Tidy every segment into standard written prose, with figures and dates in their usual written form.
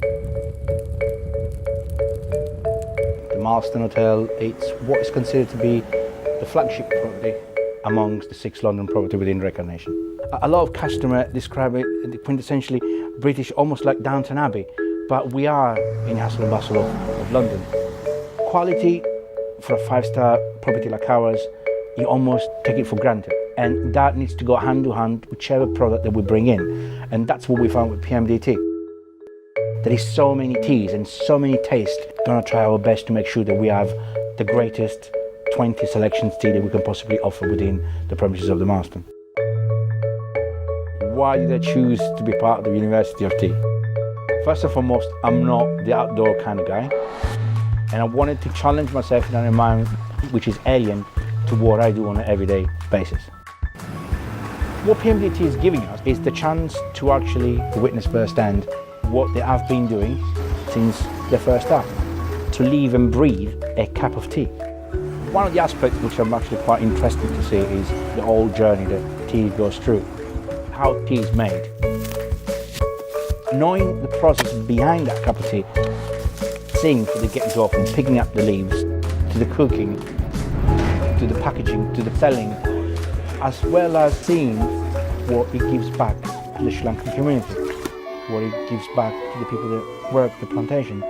The Marston Hotel, it's what is considered to be the flagship property amongst the 6 London properties within Recognition. A lot of customers describe it quintessentially British, almost like Downton Abbey, but we are in hustle and bustle of London. Quality for a 5-star property like ours, you almost take it for granted, and that needs to go hand to hand whichever product that we bring in, and that's what we found with PMDT. There is so many teas and so many tastes. We're going to try our best to make sure that we have the greatest 20 selections tea that we can possibly offer within the premises of the Marston. Why did I choose to be part of the University of Tea? First and foremost, I'm not the outdoor kind of guy, and I wanted to challenge myself in an environment which is alien to what I do on an everyday basis. What PMDT is giving us is the chance to actually witness firsthand what they have been doing since their first start, to live and breathe a cup of tea. One of the aspects which I'm actually quite interested to see is the whole journey that tea goes through, how tea is made. Knowing the process behind that cup of tea, seeing from the get-go, from picking up the leaves, to the cooking, to the packaging, to the selling, as well as seeing what it gives back to the Sri Lankan community, what it gives back to the people that work the plantation.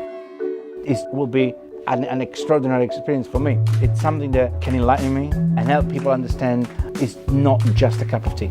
It will be an extraordinary experience for me. It's something that can enlighten me and help people understand it's not just a cup of tea.